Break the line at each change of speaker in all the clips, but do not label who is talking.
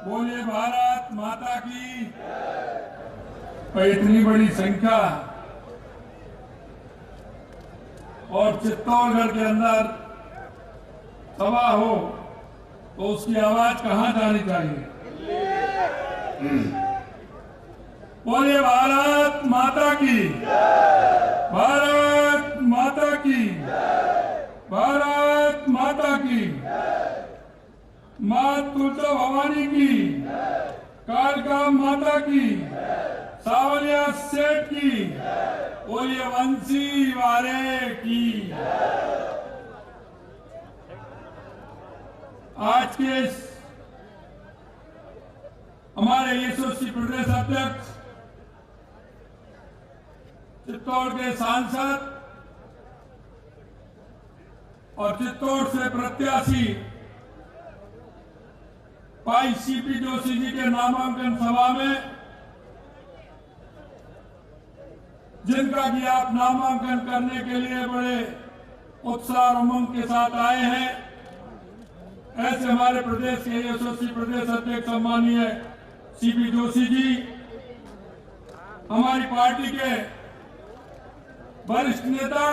बोले भारत माता की। और इतनी बड़ी संख्या और चित्तौड़गढ़ के अंदर सभा हो तो उसकी आवाज कहां जानी चाहिए? बोले भारत माता की, भारत माता की, भारत माता की, मां तुलसा भवानी की, कालका माता की, सावलिया सेठ की, बोलिए वंशी वारे की। आज के हमारे एसओसी प्रदेश अध्यक्ष, चित्तौड़ के सांसद और चित्तौड़ से प्रत्याशी भाई सीपी जोशी जी के नामांकन सभा में जिनका भी आप नामांकन करने के लिए बड़े उत्साह और उमंग के साथ आए हैं, ऐसे हमारे प्रदेश के एसओसी प्रदेश अध्यक्ष सम्मानीय सीपी जोशी जी, हमारी पार्टी के वरिष्ठ नेता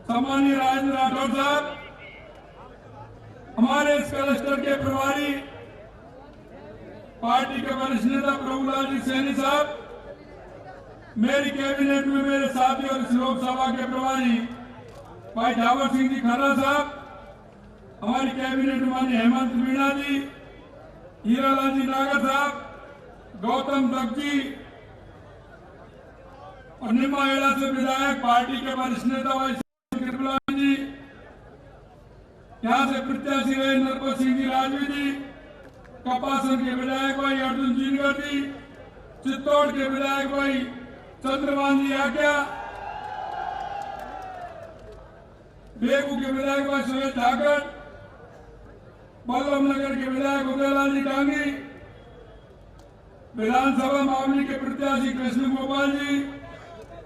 सम्मानीय राजेंद्र राठौर साहब, हमारे इस क्लस्टर के प्रभारी पार्टी के वरिष्ठ नेता प्रभुलाल जी सैनी साहब, मेरी कैबिनेट में मेरे साथी और इस लोकसभा के प्रभारी भाई झावर सिंह जी खन्ना साहब, हमारी कैबिनेट में माननीय हेमंत मीणा जी, हीरालाल जी नागर साहब, गौतम दत्त जी और निम्बाहेड़ा से विधायक पार्टी के वरिष्ठ नेता भाई कृपलाल जी, यहाँ से प्रत्याशी रहे नरपत सिंह जी राजवी जी, कपासन के विधायक भाई अर्जुन जिनगर जी, चित्तौड़ के विधायक भाई चंद्रमान जी आज्ञा, बेगू के विधायक भाई सुरेश ठाकर, बल्लभ नगर के विधायक उदयलाल जी डांगी, विधानसभा मावली के प्रत्याशी कृष्ण गोपाल जी,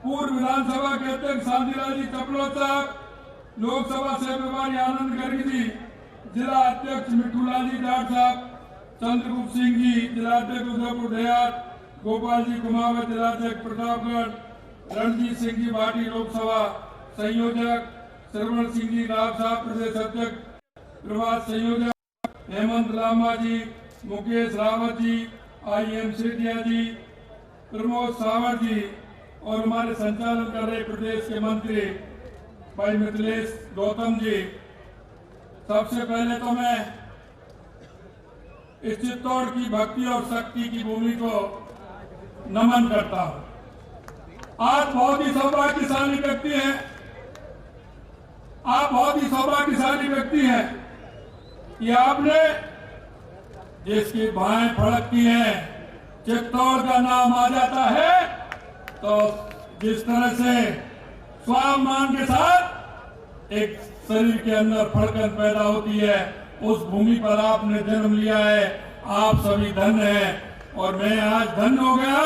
पूर्व विधानसभा के अध्यक्ष शांतिलाल जी चपलोत साहब, लोकसभा से प्रभारी आनंद गर्ग जी, जिला अध्यक्ष मिठूलाल जी जाट साहब, चंद्रगुप्त सिंह जी, जिला अध्यक्ष उदयपुर देहात, गोपाल जी कुमावत, जिला अध्यक्ष प्रतापगढ़, रणजीत सिंह जी भाटी, लोकसभा संयोजक, श्रवण सिंह जी राव साहब, प्रदेश अध्यक्ष प्रभात संयोजक, हेमंत लांबा जी, मुकेश रावत जी, IM सेठिया जी, प्रमोद सावड़ जी और हमारे संचालन कर रहे प्रदेश के मंत्री भाई मिथिलेश गौतम जी। सबसे पहले तो मैं इस चित्तौड़ की भक्ति और शक्ति की भूमि को नमन करता हूं। आप बहुत ही सौभाग्यशाली व्यक्ति हैं, आप बहुत ही सौभाग्यशाली व्यक्ति हैं कि आपने जिसकी बाहें फड़कती हैं, चित्तौड़ का नाम आ जाता है तो जिस तरह से स्वाभिमान के साथ एक शरीर के अंदर फड़कन पैदा होती है, उस भूमि पर आपने जन्म लिया है। आप सभी धन्य हैं और मैं आज धन्य हो गया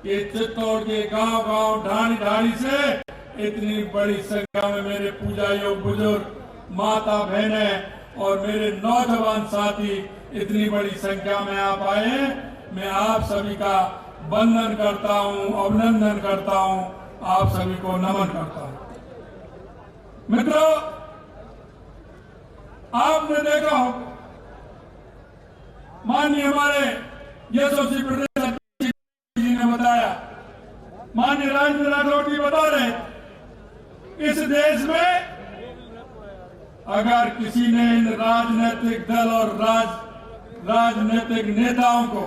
कि चित्तौड़ के गांव-गांव, ढाणी-ढाणी से इतनी बड़ी संख्या में मेरे पूजा योग बुजुर्ग, माता बहनें और मेरे नौजवान साथी इतनी बड़ी संख्या में आप आए। मैं आप सभी का वंदन करता हूं, अभिनंदन करता हूं, आप सभी को नमन करता हूं। मित्रों, आपने देखा हो माननीय हमारे एसओसी प्रदेश अध्यक्ष जी ने बताया, माननीय राजेंद्र राठौर जी बता रहे, इस देश में अगर किसी ने इन राजनीतिक दल और राजनीतिक नेताओं को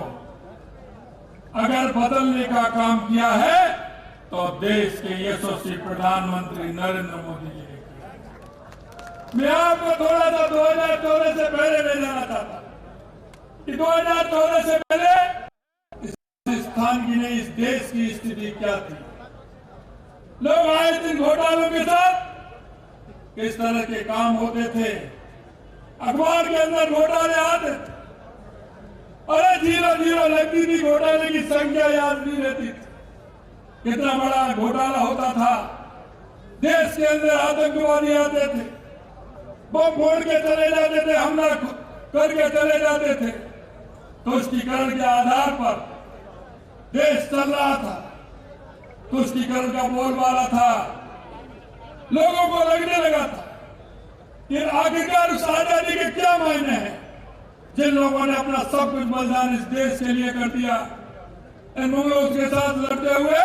अगर बदलने का काम किया है तो देश के यशस्वी प्रधानमंत्री नरेंद्र मोदी जी ने किया। मैं आपको थोड़ा सा 2014 से पहले ले जाना चाहता कि 2014 से पहले इस स्थान की नहीं, इस देश की स्थिति क्या थी। लोग आए दिन घोटालों के साथ किस तरह के काम होते थे, अखबार के अंदर घोटाले आते थे, अरे 0-0 लगती थी, घोटाले की संख्या याद नहीं रहती थी, कितना बड़ा घोटाला होता था। देश के अंदर आतंकवादी आते थे, बम फोड़ के चले जाते थे, हमला करके चले जाते थे। तुष्टीकरण के आधार पर देश चल रहा था, तुष्टीकरण का बोलबाला था, लोगों को लगने लगा था कि आखिरकार उस आजादी के क्या मायने हैं जिन लोगों ने अपना सब कुछ बलिदान इस देश के लिए कर दिया। इन मुगलों के साथ लड़ते हुए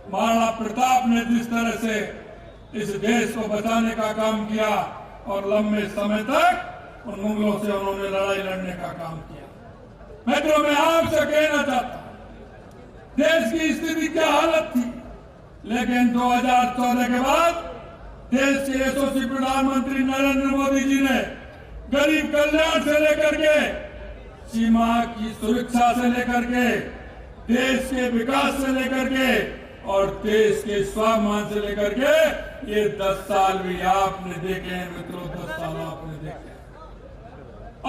महाराणा प्रताप ने जिस तरह से इस देश को बचाने का काम किया और लंबे समय तक उन मुगलों से उन्होंने लड़ाई लड़ने का काम किया। मित्रों, मैं आपसे कहना चाहता हूं, देश की स्थिति क्या हालत थी, लेकिन 2014 के बाद देश के यशस्वी प्रधानमंत्री नरेंद्र मोदी जी ने गरीब कल्याण से लेकर के सीमा की सुरक्षा से लेकर के देश के विकास से लेकर के और देश के स्वाभिमान से लेकर के ये 10 साल भी आपने देखे हैं मित्रों, 10 साल आपने देखे हैं।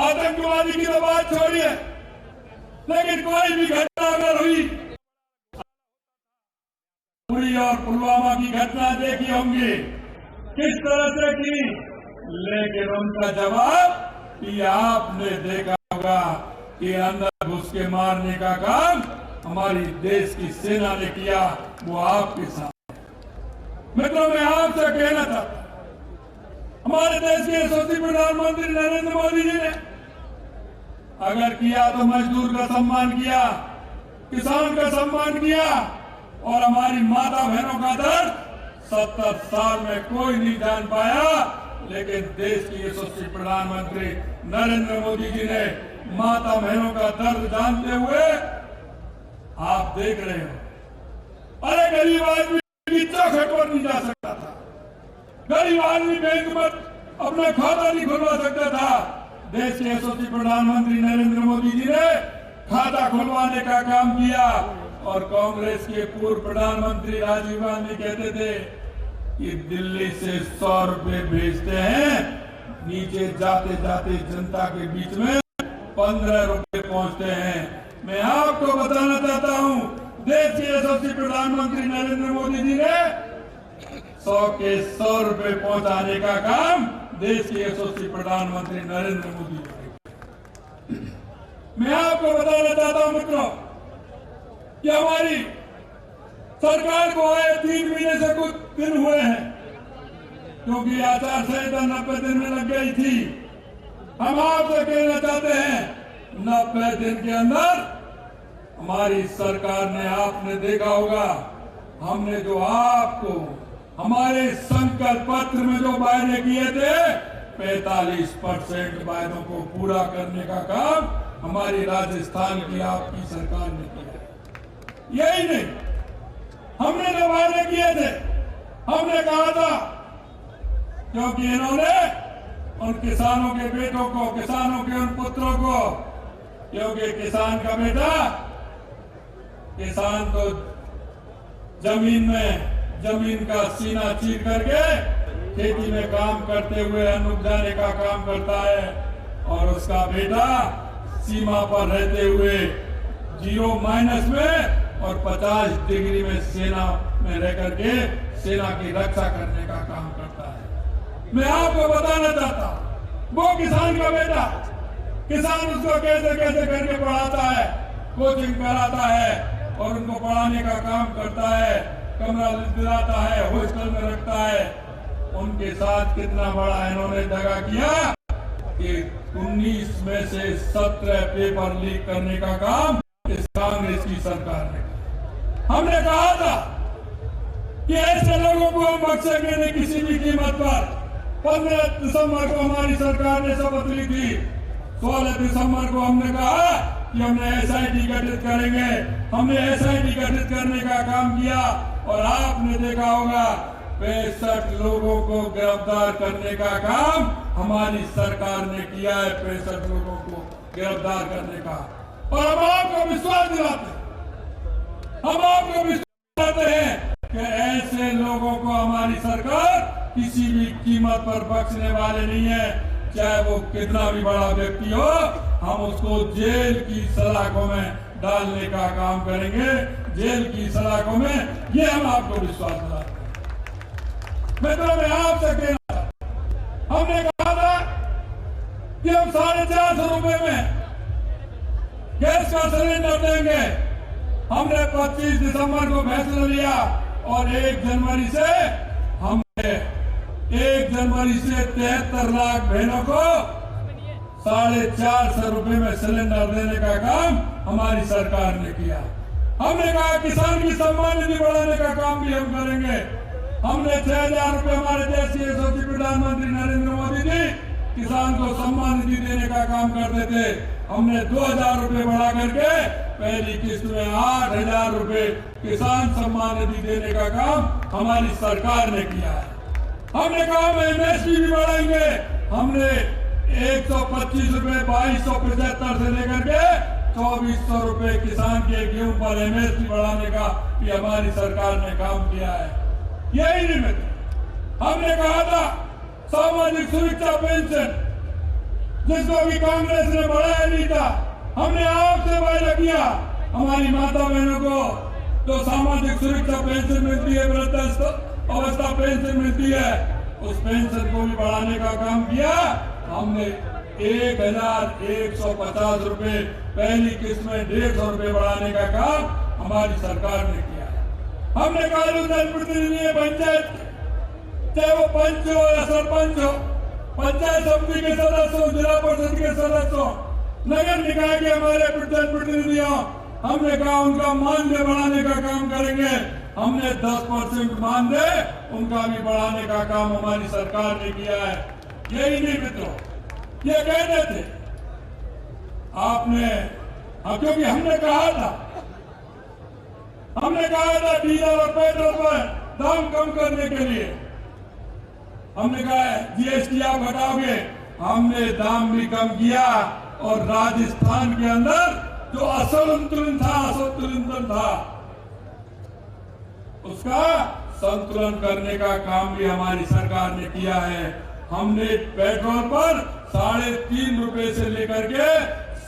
आतंकवादी की तो बात छोड़िए, लेकिन कोई भी घटना अगर हुई, पुरी और पुलवामा की घटना देखी होंगी किस तरह से की, लेकिन उनका जवाब ये आपने देखा होगा कि अंदर घुस के मारने का काम हमारी देश की सेना ने किया, वो आपके साथ। मित्रों, मैं आपसे कहना चाहता हूं, हमारे देश के यशस्वी प्रधानमंत्री नरेंद्र मोदी जी ने अगर किया तो मजदूर का सम्मान किया, किसान का सम्मान किया और हमारी माता बहनों का दर्द 70 साल में कोई नहीं जान पाया, लेकिन देश के यशस्वी प्रधानमंत्री नरेंद्र मोदी जी ने माता बहनों का दर्द जानते हुए आप देख रहे हो, अरे गरीब आदमी की चौखट पर नहीं जा सकता था, गरीब आदमी बैंक में अपना खाता नहीं खुलवा सकता था। देश के यशस्वी प्रधानमंत्री नरेंद्र मोदी जी ने खाता खुलवाने का काम किया और कांग्रेस के पूर्व प्रधानमंत्री राजीव गांधी कहते थे कि दिल्ली से 100 रुपए भेजते हैं, नीचे जाते जाते जनता के बीच में 15 रुपए पहुंचते हैं। मैं आपको बताना चाहता हूं, देश के यशस्वी प्रधानमंत्री नरेंद्र मोदी जी ने 100 के 100 रुपए पहुंचाने का काम देश के यशस्वी प्रधानमंत्री नरेंद्र मोदी जी। मैं आपको बताना चाहता हूं मित्रों कि हमारी सरकार को आए 3 महीने से कुछ दिन हुए हैं, क्योंकि आचार संहिता 90 दिन में लग गई थी। हम आपसे कहना चाहते हैं 90 दिन के अंदर हमारी सरकार ने, आपने देखा होगा, हमने जो आपको हमारे संकल्प पत्र में जो वायदे किए थे 45% वायदों को पूरा करने का काम हमारी राजस्थान की आपकी सरकार ने किया। यही नहीं, हमने जो वायदे किए थे, हमने कहा था, क्योंकि इन्होंने उन किसानों के बेटों को, किसानों के उन पुत्रों को, क्योंकि किसान का बेटा, किसान तो जमीन का सीना चीर करके खेती में काम करते हुए अन्न उपजाने का काम करता है और उसका बेटा सीमा पर रहते हुए 0- में और 50 डिग्री में सेना में रह करके सेना की रक्षा करने का काम करता है। मैं आपको बताना चाहता हूं, वो किसान का बेटा, किसान उसको कैसे कैसे करके पढ़ाता है, कोचिंग कराता है और उनको पढ़ाने का काम करता है, कमरा दिलाता है, हॉस्टल में रखता है। उनके साथ कितना बड़ा इन्होंने दगा किया कि 19 में से 17 पेपर लीक करने का काम इस कांग्रेस की सरकार ने। हमने कहा था कि ऐसे लोगों को हम बख्शेंगे नहीं किसी भी कीमत पर। 15 दिसंबर को हमारी सरकार ने शपथ ली थी, 16 दिसंबर को हमने कहा कि हमने SIT गठित करेंगे। हमने SIT गठित करने का काम किया और आपने देखा होगा 65 लोगों को गिरफ्तार करने का काम हमारी सरकार ने किया है, 65 लोगों को गिरफ्तार करने का। और हम आपको विश्वास दिलाते हैं कि ऐसे लोगों को हमारी सरकार किसी भी कीमत पर बख्शने वाले नहीं है, चाहे वो कितना भी बड़ा व्यक्ति हो। हम उसको जेल की सलाखों में डालने का काम करेंगे, जेल की सलाखों में। ये हम आपको विश्वास दिलाते हैं। मित्रों, मैं आपसे कहना, हमने कहा था कि हम 450 रुपए में गैस का सिलेंडर देंगे। हमने 25 दिसंबर को फैसला लिया और 1 जनवरी से 73 लाख बहनों को 450 रुपए में सिलेंडर देने का काम हमारी सरकार ने किया। हमने कहा किसान की सम्मान निधि बढ़ाने का काम भी हम करेंगे। हमने 6,000 रुपए हमारे देश के यशस्वी प्रधानमंत्री नरेंद्र मोदी जी किसान को सम्मान निधि देने का काम करते थे। हमने 2,000 रुपए बढ़ा करके पहली किस्त में 8,000 रुपए किसान सम्मान निधि देने का काम हमारी सरकार ने किया है। हमने कहा हम एमएसपी भी बढ़ाएंगे। हमने 125 रुपए 2275 से लेकर के 2400 रुपए किसान के गेहूं पर एमएसपी बढ़ाने का भी हमारी सरकार ने काम किया है। यही नहीं मित्र, हमने कहा था सामाजिक सुरक्षा पेंशन जिसको भी कांग्रेस ने बढ़ाया नहीं था, हमने आपसे वायदा किया हमारी माता बहनों को तो सामाजिक सुरक्षा पेंशन मिलती है, वृद्धावस्था पेंशन मिलती है, उस पेंशन को भी बढ़ाने का काम किया। हमने 1,150 रुपए पहली किस्त में 150 रुपए बढ़ाने का काम हमारी सरकार ने किया। हमने कहा जनप्रतिनिधि पंचायत चाहे वो पंच हो या सरपंच हो, पंचायत समिति के सदस्य हो, जिला परिषद के सदस्य हो, नगर निकाय के हमारे जनप्रतिनिधि हो, हमने कहा उनका मानदेय बढ़ाने का काम करेंगे। हमने 10% मानदेय उनका भी बढ़ाने का काम हमारी सरकार ने किया है। यही नहीं मित्रों, ये कहते थे आपने, क्योंकि हमने कहा था डीजल और पेट्रोल पर दाम कम करने के लिए, हमने कहा जीएसटी आप हटाओगे। हमने दाम भी कम किया और राजस्थान के अंदर जो असंतुलन था उसका संतुलन करने का काम भी हमारी सरकार ने किया है। हमने पेट्रोल पर 3.5 रुपए से लेकर के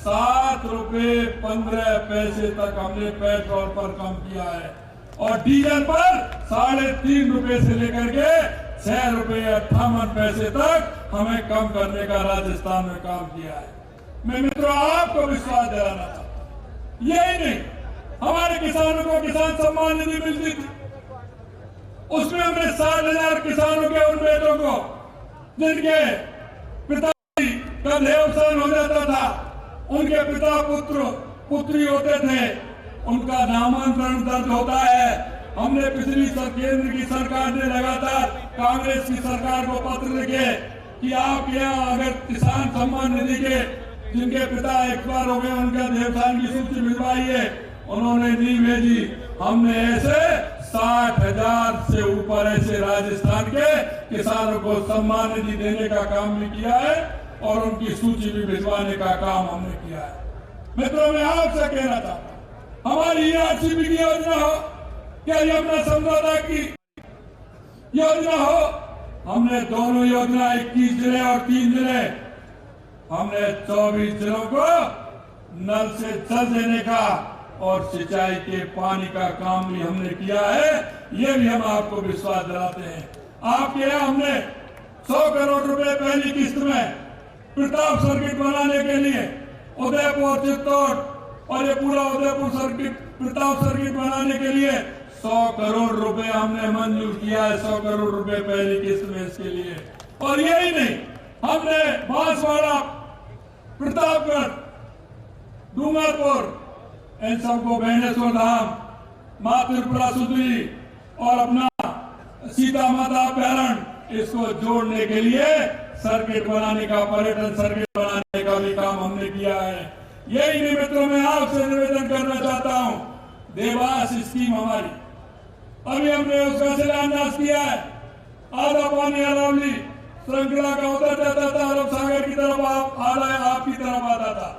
7 रुपए 15 पैसे तक हमने पेट्रोल पर कम किया है और डीजल पर 3.5 रुपए से लेकर के 6 रुपए 58 पैसे तक हमें कम करने का राजस्थान में काम किया है। मैं मित्रों आपको विश्वास दिलाना चाहता हूं, यही नहीं हमारे किसानों को किसान सम्मान निधि मिलती थी, उसमें हमने 60,000 किसानों के उन बेटों को जिनके पिताजी का देहांत हो जाता था, उनके पिता पुत्री होते थे, उनका नामांतरण दर्ज होता है। हमने पिछली केंद्र की सरकार ने लगातार कांग्रेस की सरकार को पत्र लिखे कि आप यहाँ अगर किसान सम्मान निधि के जिनके पिता एक्सपायर हो गए उनका देवसान की सूची भिजवाइए, उन्होंने नहीं भेजी। हमने ऐसे 60,000 से ऊपर ऐसे राजस्थान के किसानों को सम्मान निधि देने का काम भी किया है और उनकी सूची भी भिजवाने का काम हमने किया है। मित्रों मैं आपसे कहना था हमारी आरसीबी की योजना हो, क्या यमुना समझौता की योजना हो, हमने दोनों योजना 21 जिले और 3 जिले हमने 24 जिलों को नल से जल देने का और सिंचाई के पानी का काम भी हमने किया है। ये भी हम आपको विश्वास दिलाते हैं। आपके यहाँ हमने 100 करोड़ रुपए पहली किस्त में प्रताप सर्किट बनाने के लिए उदयपुर चित्तौड़ और ये पूरा उदयपुर सर्किट प्रताप सर्किट बनाने के लिए 100 करोड़ रुपए हमने मंजूर किया है। 100 करोड़ रुपए पहली किस्त में इसके लिए। और यही नहीं, हमने बांसवाड़ा, प्रतापगढ़, डूंगरपुर, इन सबको बेनेश्वर धाम, माँ त्रिपुरा सुंदरी और अपना सीता माता अभ्यारण्य इसको जोड़ने के लिए सर्किट बनाने का, पर्यटन सर्किट बनाने का भी काम हमने किया है। यही नहीं मित्रों मैं आपसे निवेदन करना चाहता हूं, देवास स्कीम हमारी अभी हमने उसका शिलान्यास किया है। आधा पानी अरावली श्रृंखला का उतर जाता था, अरब सागर की तरफ आधा आपकी तरफ आता था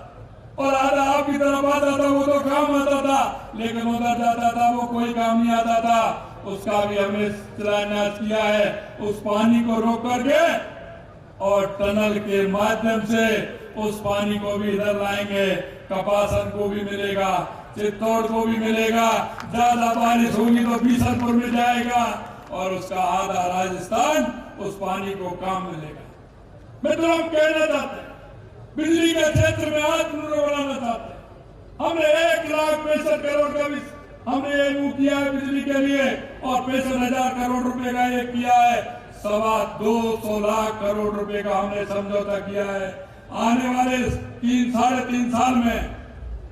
और आधा आपकी तरफ आता था, वो तो काम आता था, लेकिन उधर जाता था वो कोई काम नहीं आता था। उसका भी हमने शिलान्यास किया है। उस पानी को रोक करके और टनल के माध्यम से उस पानी को भी इधर लाएंगे। कपासन को भी मिलेगा, चित्तौड़ को भी मिलेगा, ज्यादा बारिश होगी तो बीसलपुर में जाएगा और उसका आधा राजस्थान उस पानी को काम मिलेगा। मित्रों हम कहना चाहते हैं बिजली के क्षेत्र में आत्मनिर्भर बनाना चाहते हैं। हमने 1,65,000 करोड़ का भी हमने ये किया है बिजली के लिए, और 65,000 करोड़ रुपए का ये किया है। 225 लाख करोड़ रुपए का हमने समझौता किया है। आने वाले 3-3.5 साल में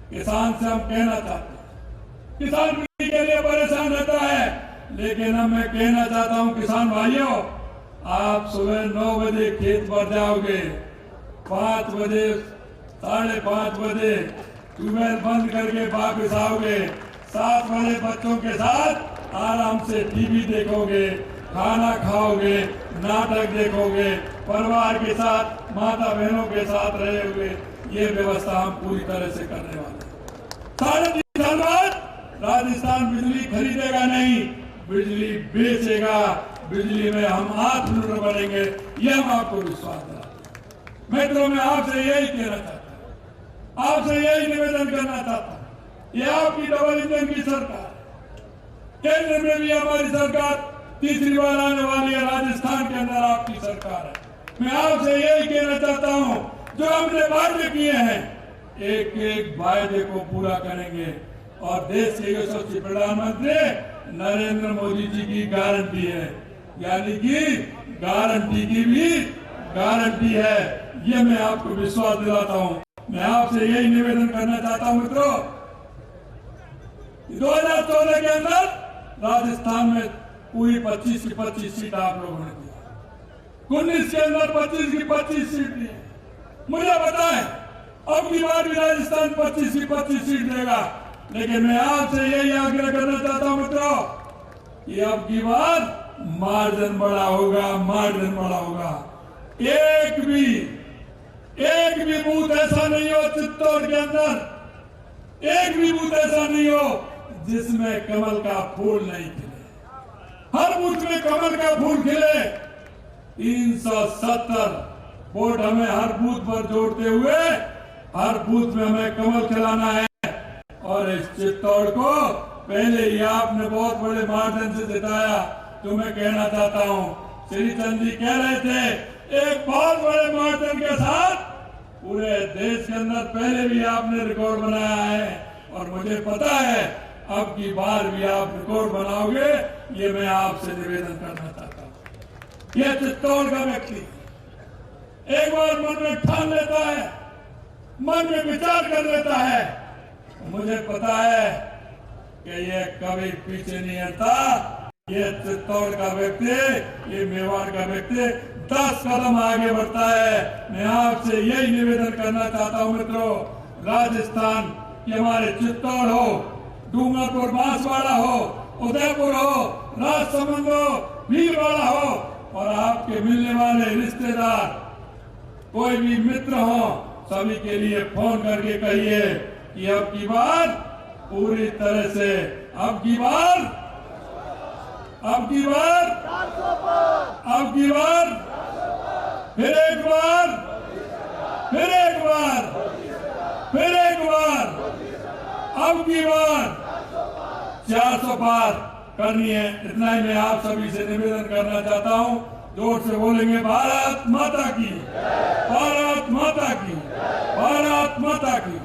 किसान से हम कहना चाहते हैं, किसान बिजली के लिए परेशान रहता है, लेकिन अब मैं कहना चाहता हूं किसान भाइयों, आप सुबह 9 बजे खेत पर जाओगे, 5 बजे 5:30 बजे ट्यूबवेल बंद करके वापस आओगे, 7 बजे बच्चों के साथ आराम से टीवी देखोगे, खाना खाओगे, नाटक देखोगे, परिवार के साथ माता बहनों के साथ रहेंगे। ये व्यवस्था हम पूरी तरह से करने वाले हैं। 3.5 साल बाद राजस्थान बिजली खरीदेगा नहीं, बिजली बेचेगा। बिजली में हम आत्मनिर्भर बनेंगे, ये हम आपको विश्वास दिलाते हैं। मित्रों, मैं आपसे यही कहना चाहता हूँ, आपसे यही निवेदन करना चाहता हूँ। ये आपकी डबल इंजन की सरकार, केंद्र में भी हमारी सरकार तीसरी बार आने वाली है, राजस्थान के अंदर आपकी सरकार है। मैं आपसे यही कहना चाहता हूँ, जो हमने वादे किए हैं, एक एक वायदे को पूरा करेंगे। और देश के यशस्वी प्रधानमंत्री नरेंद्र मोदी जी की गारंटी है, यानी कि गारंटी की भी गारंटी है, ये मैं आपको विश्वास दिलाता हूं। मैं आपसे यही निवेदन करना चाहता हूं मित्रों, 2014 के अंदर राजस्थान में पूरी 25 की 25 सीट आप लोगों ने दी, 19 के अंदर 25 की 25 सीट दी। मुझे पता है अब की बार भी राजस्थान 25 की 25 सीट देगा, लेकिन मैं आपसे यही आग्रह करना चाहता हूं मित्रों कि अब की बार मार्जिन बड़ा होगा, मार्जिन बड़ा होगा। एक भी बूथ ऐसा नहीं हो चित्तौड़ के अंदर, एक भी बूथ ऐसा नहीं हो जिसमें कमल का फूल नहीं खिले। हर बूथ में कमल का फूल खिले। 370 वोट हमें हर बूथ पर जोड़ते हुए हर बूथ में हमें कमल खिलाना है। और इस चित्तौड़ को पहले ही आपने बहुत बड़े मार्जिन से जिताया। तो मैं कहना चाहता हूं, श्री चंद जी कह रहे थे, एक बहुत बड़े मार्जिन के साथ पूरे देश के अंदर पहले भी आपने रिकॉर्ड बनाया है, और मुझे पता है अब की बार भी आप रिकॉर्ड बनाओगे। ये मैं आपसे निवेदन करना चाहता हूं। यह चित्तौड़ का व्यक्ति एक बार मन में ठान लेता है, मन में विचार कर लेता है, मुझे पता है कि ये कभी पीछे नहीं हटता। ये चित्तौड़ का व्यक्ति, ये मेवाड़ का व्यक्ति 10 कदम आगे बढ़ता है। मैं आपसे यही निवेदन करना चाहता हूं मित्रों, राजस्थान के हमारे चित्तौड़ हो, डूंगरपुर बांसवाड़ा हो, उदयपुर हो, राजसमंद हो, भीलवाड़ा हो, और आपके मिलने वाले रिश्तेदार कोई भी मित्र हो, सभी के लिए फोन करके कहिए कि अब की बार पूरी तरह से, अब की बार फिर एक बार अब की बार 400 पार करनी है। इतना ही मैं आप सभी से निवेदन करना चाहता हूं। जोर से बोलेंगे, भारत माता की, भारत माता की, भारत माता की।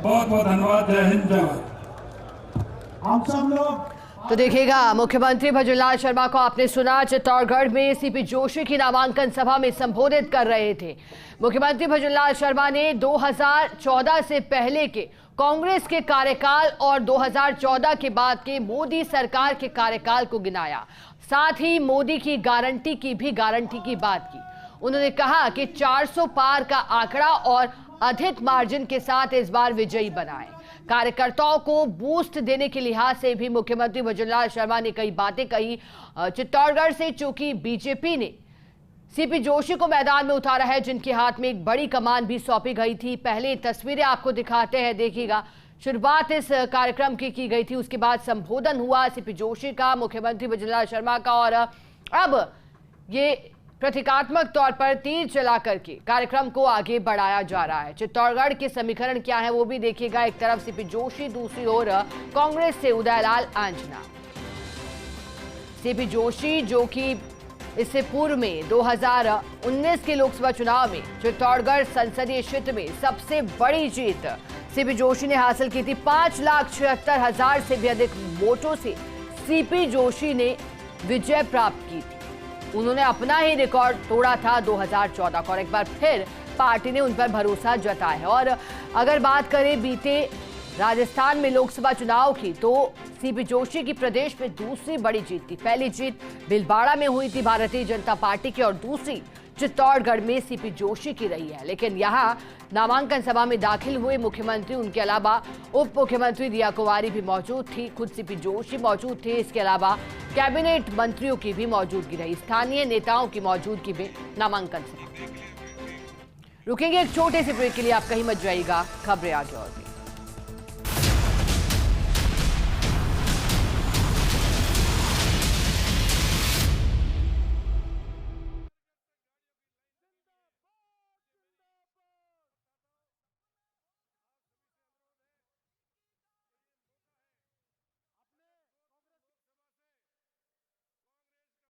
बहुत बहुत धन्यवाद। जय हिंद, जय भारत।
हम सब लोग
तो देखिएगा, मुख्यमंत्री भजनलाल शर्मा को आपने सुना, चित्तौड़गढ़ में सीपी जोशी की नामांकन सभा में संबोधित कर रहे थे। मुख्यमंत्री भजनलाल शर्मा ने 2014 से पहले के कांग्रेस के कार्यकाल और 2014 के बाद के मोदी सरकार के कार्यकाल को गिनाया, साथ ही मोदी की गारंटी की बात की। उन्होंने कहा कि 400 पार का आंकड़ा और अधिक मार्जिन के साथ इस बार विजयी बनाएं। कार्यकर्ताओं को बूस्ट देने के लिहाज से भी मुख्यमंत्री भजनलाल शर्मा ने कई बातें कही। चित्तौड़गढ़ से चूंकि बीजेपी ने सीपी जोशी को मैदान में उतारा है, जिनके हाथ में एक बड़ी कमान भी सौंपी गई थी। पहले तस्वीरें आपको दिखाते हैं, देखिएगा। शुरुआत इस कार्यक्रम की गई थी, उसके बाद संबोधन हुआ सीपी जोशी का, मुख्यमंत्री भजनलाल शर्मा का, और अब ये प्रतीकात्मक तौर पर तीर चला करके कार्यक्रम को आगे बढ़ाया जा रहा है। चित्तौड़गढ़ के समीकरण क्या है वो भी देखिएगा। एक तरफ सीपी जोशी, दूसरी ओर कांग्रेस से उदयलाल आंजना। सीपी जोशी जो कि इससे पूर्व में 2019 के लोकसभा चुनाव में चित्तौड़गढ़ संसदीय क्षेत्र में सबसे बड़ी जीत सीपी जोशी ने हासिल की थी। 5,76,000 से भी अधिक वोटों से सीपी जोशी ने विजय प्राप्त की थी। उन्होंने अपना ही रिकॉर्ड तोड़ा था 2014 का और एक बार फिर पार्टी ने उन पर भरोसा जताया है। और अगर बात करें बीते राजस्थान में लोकसभा चुनाव की, तो सीपी जोशी की प्रदेश में दूसरी बड़ी जीत थी। पहली जीत भीलवाड़ा में हुई थी भारतीय जनता पार्टी की और दूसरी चित्तौड़गढ़ में सीपी जोशी की रही है। लेकिन यहां नामांकन सभा में दाखिल हुए मुख्यमंत्री, उनके अलावा उप मुख्यमंत्री रिया कुमारी भी मौजूद थी, खुद सीपी जोशी मौजूद थे। इसके अलावा कैबिनेट मंत्रियों की भी मौजूदगी रही, स्थानीय नेताओं की मौजूदगी में नामांकन सभा। रुकेंगे एक छोटे से ब्रेक के लिए, आप कहीं मत जाइएगा, खबरें आगे और भी।